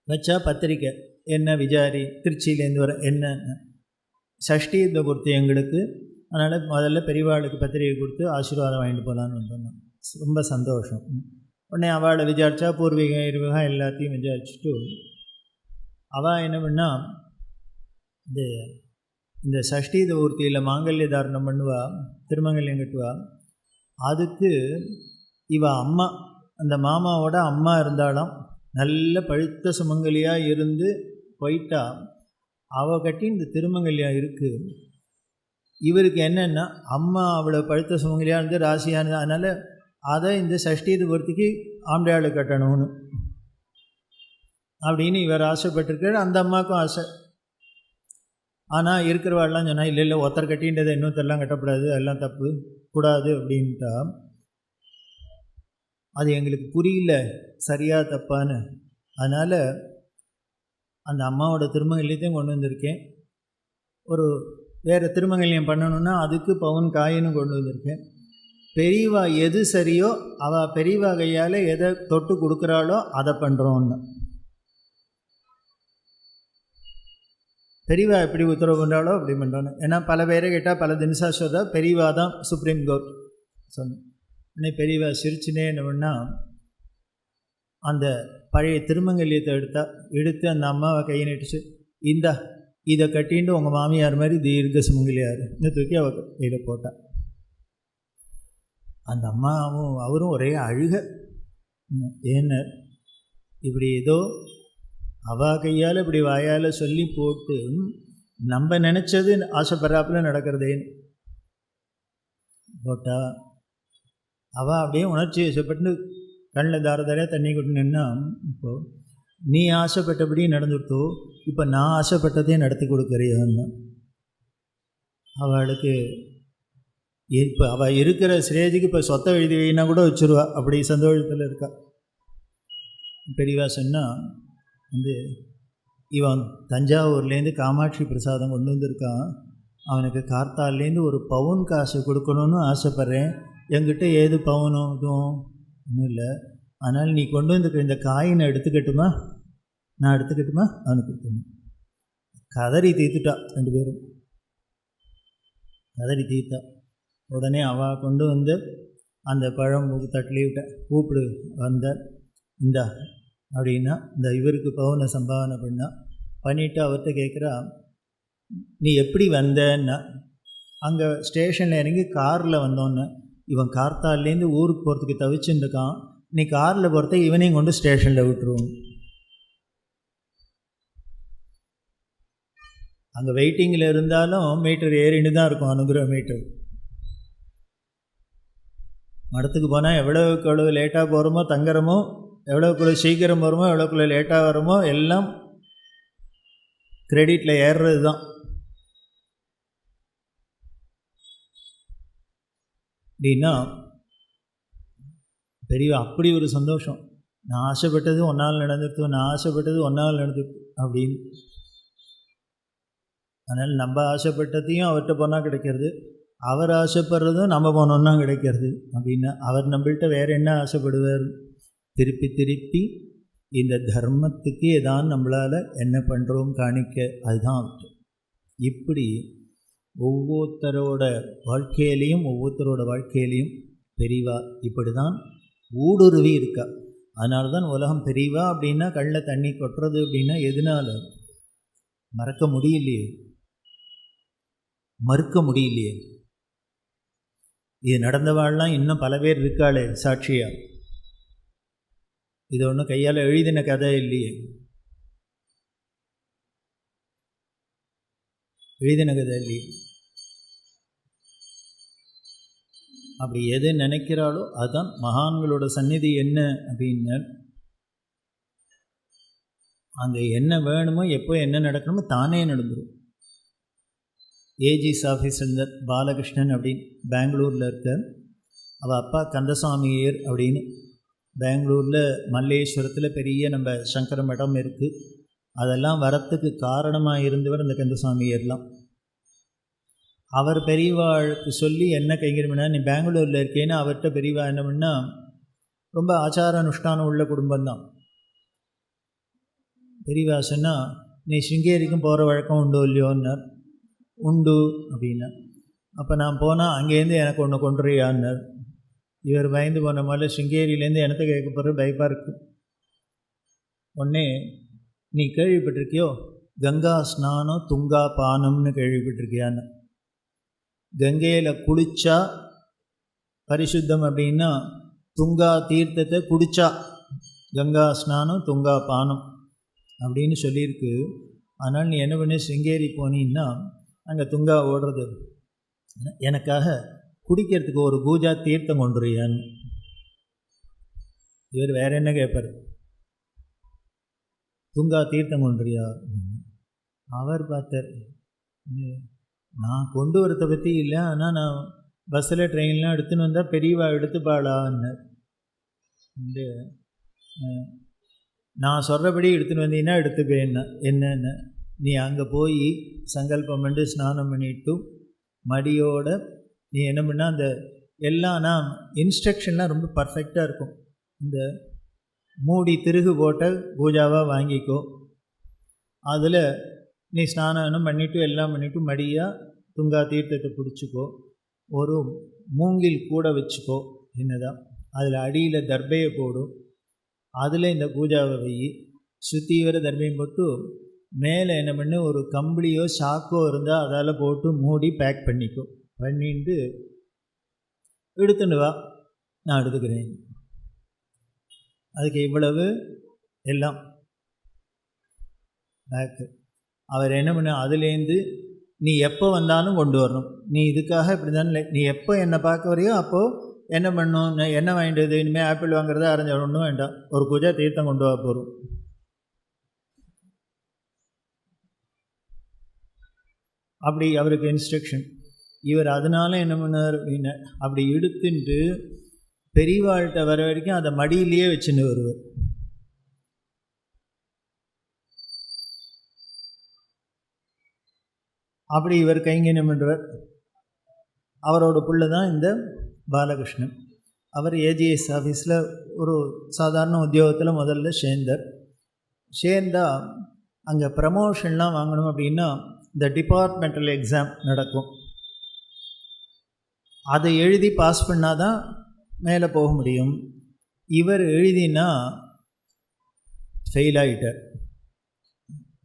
வச்சா பத்திரிக்கை என்ன விஜாரி திருச்சியிலேருந்து வர என்ன சஷ்டி பூர்த்தி எங்களுக்கு, அதனால் முதல்ல பெரியவாளுக்கு பத்திரிகை கொடுத்து ஆசீர்வாதம் வாங்கிட்டு போகலான்னு வந்தோம். ரொம்ப சந்தோஷம். உடனே அவளை விசாரித்தா பூர்வீகம் இருவகம் எல்லாத்தையும் விசாரிச்சுட்டு அவள் என்ன பண்ணால் இந்த சஷ்டி பூர்த்தியில் மாங்கல்ய தாரணம் பண்ணுவா, திருமங்கல்யம் கட்டுவா. அதுக்கு அம்மா, அந்த மாமாவோட அம்மா இருந்தாலும் நல்ல பழுத்த சுமங்கலியாக இருந்து போயிட்டா. அவள் கட்டி இந்த திருமங்கல்யம் இருக்குது. இவருக்கு என்னென்னா அம்மா அவ்வளோ பழுத்த சுமங்கலியாக இருந்து ராசியானது, அதனால் அதை இந்த சஷ்டி பூர்த்திக்கு ஆம்பளையாளு கட்டணும்னு அப்படின்னு இவர் ஆசைப்பட்டிருக்கார். அந்த அம்மாவுக்கும் ஆசை. ஆனால் இருக்கிறவாள்லாம் சொன்னால் இல்லை ஒருத்தர் கட்டின்றதை இன்னொருத்தரெல்லாம் கட்டக்கூடாது, அதெல்லாம் தப்பு கூடாது அப்படின்ட்டா. அது எங்களுக்கு புரியல சரியாக தப்பான்னு. அதனால் அந்த அம்மாவோட திருமங்கல்யத்தையும் கொண்டு வந்திருக்கேன். ஒரு வேறு திருமங்கல்யம் பண்ணணுன்னா அதுக்கு பவுன் காயினும் கொண்டு வந்திருக்கேன். பெரியவா எது சரியோ அவள் பெரியவா கையால் எதை தொட்டு கொடுக்குறாளோ அதை பண்ணுறோன்னு. பெரியவா எப்படி உத்தரவு பண்ணுறாளோ அப்படி பண்ணுறோன்னு. ஏன்னா பல பேரை கேட்டால் பல தினசா சொல்கிறா பெரியவா தான் சுப்ரீம் கோர்ட் சொன்னேன். உடனே பெரியவா சிரிச்சுனே என்ன பண்ணால் அந்த பழைய திருமங்கல்யத்தை எடுத்து அந்த அம்மாவை கையை நீட்டுச்சு, இதை கட்டின்ட்டு உங்கள் மாமியார் மாதிரி தீர்க்க சுமங்கலியார் இந்த தூக்கி அவள் கையில் போட்டாள். அந்த அம்மாவும் அவரும் ஒரே அழுக. ஏன்னு இப்படி ஏதோ அவள் கையால் இப்படி வாயால் சொல்லி போட்டு நம்ம நினச்சது ஆசைப்படுறாப்புல நடக்கிறதேன்னு போட்டா. அவள் அப்படியே உணர்ச்சி வசப்பட்டு கண்ணில் தாரதாரியாக தண்ணி கொட்டினா, இப்போது நீ ஆசைப்பட்டபடி நடந்துடுத்தோ, இப்போ நான் ஆசைப்பட்டதே நடத்தி கொடுக்குறியான்னு. அவளுக்கு இப்போ அவள் இருக்கிற ஸ்டேஜுக்கு இப்போ சொத்தை எழுதி வைனா கூட வச்சுருவா, அப்படி சந்தோஷத்தில் இருக்கா. பெரியவா சொன்னால் இவன் தஞ்சாவூர்லேருந்து காமாட்சி பிரசாதம் கொண்டு வந்திருக்கான், அவனுக்கு கார்த்தாலேருந்து ஒரு பவுன் காசு கொடுக்கணும்னு ஆசைப்பட்றேன், என்கிட்ட ஏது பவுனும் இதுவும் ஒன்றும் இல்லை, அதனால் நீ கொண்டு வந்துருக்க இந்த காயினை எடுத்துக்கட்டுமா, நான் எடுத்துக்கட்டுமா, அவனுக்கு கொடுக்கணும். கதறி தீர்த்துட்டா, 2 பேரும் கதறி தீர்த்தா. உடனே அவள் கொண்டு வந்து அந்த பழம் தட்டிலே விட்ட கூப்பிடு வந்தார், இந்தா அப்படின்னா இந்த இவருக்கு பவுனை சம்பாவனை பண்ணிவிட்டு அவர்கிட்ட கேட்குறா, நீ எப்படி வந்தன்னா. அங்கே ஸ்டேஷனில் இறங்கி காரில் வந்தோன்னு, இவன் கார்த்தாலேருந்து ஊருக்கு போகிறதுக்கு தவிச்சுட்டு இருக்கான், நீ காரில் போகிறத இவனையும் கொண்டு ஸ்டேஷனில் விட்டுருவோம். அங்கே வெயிட்டிங்கில் இருந்தாலும் மீட்டர் ஏறின்னு தான் இருக்கும், அனுகிரக மீட்டர். மடத்துக்கு போனால் எவ்வளோக்கு எவ்வளோ லேட்டாக போகிறோமோ தங்குறமோ எவ்வளோக்குள்ள சீக்கிரம் வருமோ எவ்வளோக்குள்ள லேட்டாக வருமோ எல்லாம் கிரெடிட்டில் ஏறுறது தான். அப்படின்னா பெரிய அப்படி ஒரு சந்தோஷம். நான் ஆசைப்பட்டது ஒன்றால் நடந்துருத்து, நான் ஆசைப்பட்டது ஒன்றால் நடந்துருத்து அப்படின்னு. அதனால் நம்ம ஆசைப்பட்டதையும் அவர்கிட்ட போனால் கிடைக்கிறது, அவர் ஆசைப்படுறதும் நம்ம போனோன்னா கிடைக்கிறது. அப்படின்னா அவர் நம்மள்கிட்ட வேறு என்ன ஆசைப்படுவார்? திருப்பி திருப்பி இந்த தர்மத்துக்கு ஏதான் நம்மளால் என்ன பண்ணுறோம் காணிக்க, அதுதான் அவர்கிட்ட. இப்படி ஒவ்வொருத்தரோட வாழ்க்கையிலையும் பெரியவா இப்படி தான் ஊடுருவி இருக்கா. அதனால தான் உலகம் பெரியவா அப்படின்னா கண்ணில் தண்ணி கொட்டுறது. அப்படின்னா எதனால்? மறுக்க முடியலையே. இது நடந்தவாள்லாம் இன்னும் பல பேர் இருக்காளே சாட்சியா. இது ஒன்றும் கையால் எழுதின கதை இல்லையே. அப்படி எது நினைக்கிறாளோ அதுதான் மகான்களோட சந்நிதி. என்ன அப்படின்னு அங்கே என்ன வேணுமோ எப்போ என்ன நடக்கணுமோ தானே நடந்துடும். ஏஜிஸ் ஆஃபீஸர் பாலகிருஷ்ணன் அப்படின்னு பெங்களூரில் இருக்கார். அவள் அப்பா கந்தசாமியர் அப்படின்னு பெங்களூரில் மல்லேஸ்வரத்தில் பெரிய நம்ம சங்கர மடம் இருக்குது. அதெல்லாம் வரத்துக்கு காரணமாக இருந்தவர் அந்த கந்தசாமியர்லாம். அவர் பெரியவாளுக்கு சொல்லி என்ன கைங்கரியம்னா, நீ பெங்களூரில் இருக்கேன்னு அவர்கிட்ட பெரியவா என்ன பண்ணால், ரொம்ப ஆச்சார அனுஷ்டானம் உள்ள குடும்பம்தான். பெரியவா சொன்னால், நீ சிங்கேரிக்கும் போகிற வழக்கம் உண்டோ இல்லையோன்னார். உண்டு அப்படின்னா. அப்போ நான் போனால் அங்கேருந்து எனக்கு ஒன்று கொண்டுறியான்னார். இவர் பயந்து போன மாதிரி சிங்கேரியிலேருந்து எனத்தை கேட்க போகிற பயப்பாக இருக்குது. உடனே நீ கேள்விப்பட்டிருக்கியோ கங்கா ஸ்நானம் துங்கா பானம்னு கேள்விப்பட்டிருக்கியான்னு. கங்கையில் குளித்தா பரிசுத்தம் அப்படின்னா துங்கா தீர்த்தத்தை குடித்தா கங்கா ஸ்நானம் துங்கா பானம் அப்படின்னு சொல்லியிருக்கு. அதனால் நீ என்ன பண்ணி சிங்கேரி போனீன்னா அங்கே துங்கா ஓடுறது, எனக்காக குடிக்கிறதுக்கு ஒரு பூஜா தீர்த்தம் கொண்டுறியான்னு. இவர் வேற என்ன கேட்பார்? துங்கா தீர்த்தம் கொண்டுறியா? அவர் பார்த்தார், நான் கொண்டு வரதை பற்றி இல்லை, ஆனால் நான் பஸ்ஸில் ட்ரெயின்லாம் எடுத்துன்னு வந்தால் பெரியவா எடுத்துப்பாளான்னு. நான் சொல்கிறபடி எடுத்துன்னு வந்தீங்கன்னா எடுத்துப்பேன்னா. என்னென்ன நீ அங்கே போய் சங்கல்பம் பண்ணி ஸ்நானம் பண்ணிட்டு மடியோட நீ என்ன பண்ணால் அந்த எல்லாம் நான் இன்ஸ்ட்ரக்ஷன்லாம் ரொம்ப பர்ஃபெக்டாக இருக்கும். இந்த மூடி திருகு போட்ட பூஜாவாக வாங்கிக்கோ, அதில் நீ ஸ்நானம் பண்ணிவிட்டு எல்லாம் பண்ணிவிட்டு மடியாக துங்கா தீர்த்தத்தை பிடிச்சிக்கோ, ஒரு மூங்கில் கூட வச்சுக்கோ என்னதான், அதில் அடியில் தர்பையை போடும், அதில் இந்த பூஜாவை வை, சுற்றி வர தர்பையும் போட்டு மேலே என்ன பண்ணு ஒரு கம்பளியோ சாக்கோ இருந்தால் அதால் போட்டு மூடி பேக் பண்ணிக்கோ. பண்ணிட்டு எடுத்துன்னு வா, நான் எடுத்துக்கிறேன். அதுக்கு இவ்வளவு எல்லாம் பேக்கு. அவர் என்ன பண்ண, அதுலேருந்து நீ எப்போ வந்தாலும் கொண்டு வரணும். நீ இதுக்காக இப்படி தானே, நீ எப்போ என்னை பார்க்க வரையோ அப்போது என்ன பண்ணணும், என்ன வாங்கிட்டு இனிமேல் ஆப்பிள் வாங்குறத அரைஞ்ச ஒன்றும் வேண்டாம், ஒரு பூஜா தீர்த்தம் கொண்டு வர போகிறோம். அப்படி அவருக்கு இன்ஸ்ட்ரக்ஷன். இவர் அதனால என்ன பண்ணார் அப்படின்னு அப்படி எடுத்துட்டு பெரியவாழ்கிட்ட வர வரைக்கும் அதை மடியிலேயே வச்சுன்னு வருவார். அப்படி இவர் கைங்கரியம் பண்ணுவார். அவரோட பிள்ளை தான் இந்த பாலகிருஷ்ணன். அவர் ஏஜிஎஸ் ஆஃபீஸில் ஒரு சாதாரண உத்தியோகத்தில் முதல்ல சேர்ந்தா அங்கே ப்ரமோஷன்லாம் வாங்கணும் அப்படின்னா இந்த டிபார்ட்மெண்டல் எக்ஸாம் நடக்கும். அதை எழுதி பாஸ் பண்ணால் தான் மேலே போக முடியும். இவர் எழுதினா ஃபெயில் ஆகிட்டார்.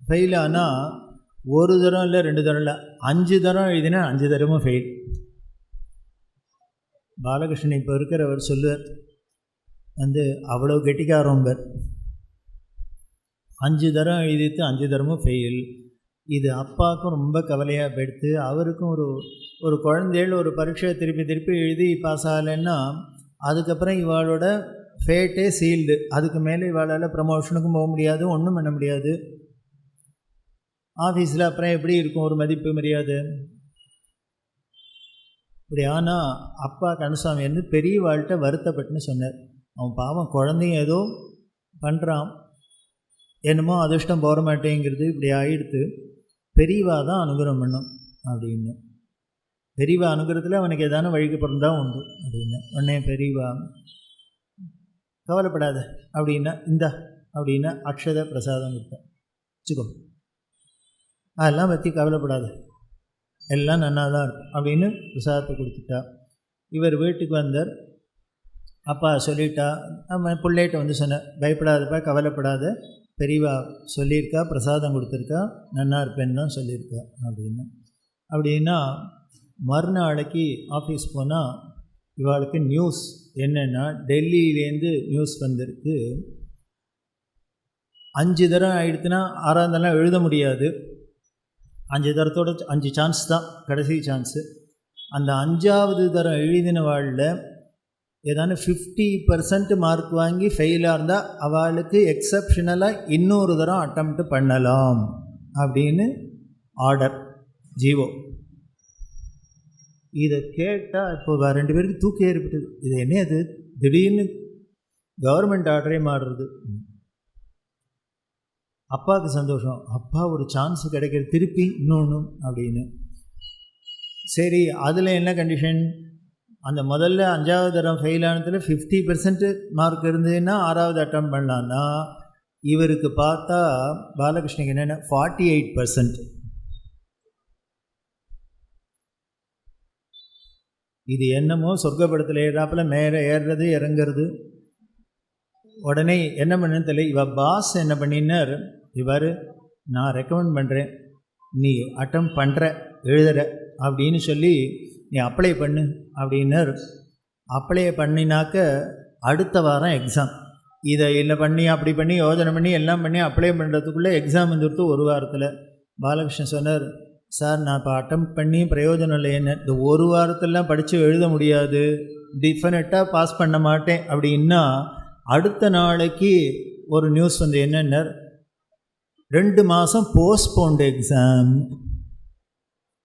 ஃபெயில் ஆனால் ஒரு தரம் இல்லை, 2 தரம் இல்லை, 5 தரம் எழுதினா 5 தரமும் ஃபெயில். பாலகிருஷ்ணன் இப்போ இருக்கிறவர் சொல்லுவார், அவ்வளோ கெட்டிக்காரம்பர், 5 தரம் எழுதிட்டு 5 தரமும் ஃபெயில். இது அப்பாவுக்கும் ரொம்ப கவலையாக போயிடுத்து. அவருக்கும் ஒரு குழந்தைகள் ஒரு பரீட்சை திருப்பி எழுதி பாஸ் ஆகலைன்னா அதுக்கப்புறம் இவளோட ஃபேட்டே சீல்டு. அதுக்கு மேலே இவாளால் ப்ரமோஷனுக்கும் போக முடியாது, ஒன்றும் பண்ண முடியாது. ஆஃபீஸில் அப்புறம் எப்படி இருக்கும் ஒரு மதிப்பு மரியாதை? இப்படி. ஆனால் அப்பா கந்தசாமி வந்து பெரியவாள்கிட்ட வருத்தப்பட்டுன்னு சொன்னார். அவன் பாவம் குழந்தைங்க ஏதோ பண்ணுறான், என்னமோ அதிர்ஷ்டம் போக மாட்டேங்கிறது, இப்படி ஆகிடுத்து, பெரியவா தான் அனுகிரகம் பண்ணும் அப்படின்னு. பெரியவா அனுகிரகத்தில் அவனுக்கு எதான வழிக்கு பிறந்தான் உண்டு அப்படின்னு. உடனே பெரியவா கவலைப்படாத அப்படின்னா, இந்தா அப்படின்னா அக்ஷத பிரசாதம் கொடுத்தா, வச்சுக்கோ, அதெல்லாம் பற்றி கவலைப்படாத, எல்லாம் நன்னா தான் இருக்கும் அப்படின்னு பிரசாதத்தை கொடுத்துட்டா. இவர் வீட்டுக்கு வந்தார். அப்பா சொல்லிட்டா, நம்ம பிள்ளைகிட்ட வந்து சொன்னேன், பயப்படாதப்பா, கவலைப்படாத, பெரியவா சொல்லியிருக்கா, பிரசாதம் கொடுத்துருக்கா, நன்னா இருப்பேன்னு தான் சொல்லியிருக்கா அப்படின்னு. அப்படின்னா மறுநாளைக்கு ஆஃபீஸ் போனால் இவாளுக்கு நியூஸ் என்னென்னா, டெல்லியிலேருந்து நியூஸ் வந்திருக்கு. 5 தரம் ஆகிடுத்துன்னா 6ஆம் தரம் எழுத முடியாது. 5 தரத்தோட 5 சான்ஸ் தான் கடைசி சான்ஸு. அந்த 5ஆவது தரம் எழுதினவாளில் ஏதான 50% மார்க் வாங்கி ஃபெயிலாக இருந்தால் அவளுக்கு எக்ஸப்ஷனலாக இன்னொரு தரம் அட்டெம்ப்ட் பண்ணலாம் அப்படின்னு ஆர்டர், ஜீவோ. இதை கேட்டால் இப்போ 2 பேருக்கு தூக்கி ஏற்பட்டது. இது என்ன, அது திடீர்னு கவர்மெண்ட் ஆர்டரே மாறுறது. அப்பாவுக்கு சந்தோஷம், அப்பா ஒரு சான்ஸ் கிடைக்கிறது திருப்பி இன்னொன்று அப்படின்னு. சரி, அதில் என்ன கண்டிஷன்? அந்த முதல்ல 5ஆவது தரம் ஃபெயில் ஆனதில் 50% மார்க் இருந்ததுன்னா 6ஆவது அட்டம் பண்ணலான்னா, இவருக்கு பார்த்தா பாலகிருஷ்ணனுக்கு என்னென்ன 48%. இது என்னமோ சொர்க்கப்படத்தில் ஏறாப்பில் மேலே ஏறுறது இறங்கிறது. உடனே என்ன பண்ணுன்னு தெரியல, இவள் பாஸ் என்ன பண்ணினார், இவர் நான் ரெக்கமெண்ட் பண்ணுறேன், நீ அட்டம் பண்ணுற எழுதுற அப்படின்னு சொல்லி நீ அப்ளை பண்ணு அப்படின்னர். அப்ளை பண்ணினாக்க அடுத்த வாரம் எக்ஸாம். இதை இல்லை பண்ணி அப்படி பண்ணி யோஜனை பண்ணி எல்லாம் பண்ணி அப்ளை பண்ணுறதுக்குள்ளே எக்ஸாம் வந்துடுத்து ஒரு வாரத்தில். பாலகிருஷ்ணன் சொன்னார், சார் நான் இப்போ அட்டம் பண்ணி பிரயோஜனம் இல்லை, என்ன இந்த ஒரு வாரத்திலாம் படித்து எழுத முடியாது, டிஃபினட்டாக பாஸ் பண்ண மாட்டேன் அப்படின்னா. அடுத்த நாளைக்கு ஒரு நியூஸ் வந்து என்னென்ன, 2 மாதம் போஸ்ட்போன்டு எக்ஸாம்.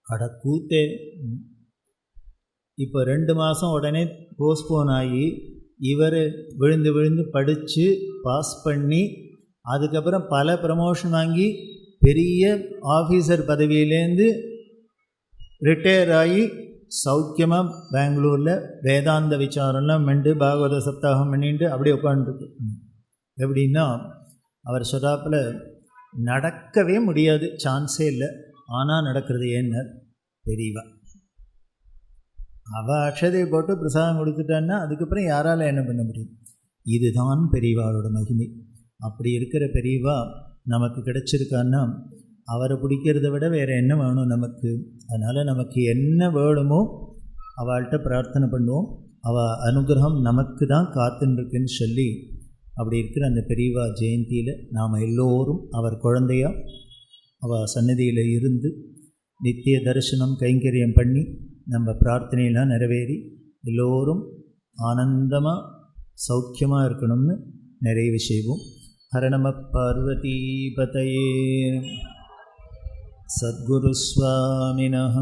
அட கூத்தே. இப்போ 2 மாதம் உடனே போஸ்ட்போன் ஆகி இவர் விழுந்து விழுந்து படித்து பாஸ் பண்ணி அதுக்கப்புறம் பல ப்ரமோஷன் வாங்கி பெரிய ஆஃபீஸர் பதவியிலேருந்து ரிட்டையர் ஆகி சௌக்கியமாக பெங்களூரில் வேதாந்த விசாரம்லாம் மெண்டு பாகவத சப்தாகம் பண்ணிட்டு அப்படியே உட்காந்துருக்கு. எப்படின்னா அவர் சொல்லாப்பில் நடக்கவே முடியாது, சான்ஸே இல்லை. ஆனால் நடக்கிறது ஏன்னா பெரியவா அவள் அக்ஷதையை போட்டு பிரசாதம் கொடுத்துட்டான்னா அதுக்கப்புறம் யாரால் என்ன பண்ண முடியும்? இதுதான் பெரியவாளோட மகிமை. அப்படி இருக்கிற பெரியவா நமக்கு கிடைச்சிருக்கான்னா அவரை பிடிக்கிறத விட வேறு என்ன வேணும் நமக்கு? அதனால் நமக்கு என்ன வேணுமோ அவள்கிட்ட பிரார்த்தனை பண்ணுவோம். அவள் அனுகிரகம் நமக்கு தான் காத்துருக்குன்னு சொல்லி அப்படி இருக்கிற அந்த பெரியவா ஜெயந்தியில் நாம் எல்லோரும் அவர் குழந்தையாக அவள் சன்னதியில் இருந்து நித்திய தரிசனம் கைங்கரியம் பண்ணி நம்ம பிரார்த்தனையெல்லாம் நிறைவேறி எல்லோரும் ஆனந்தமாக சௌக்கியமாக இருக்கணும்னு நிறைவு செய்வோம். ஹர நம பார்வதி பதயே. சத்குரு சுவாமினஹ.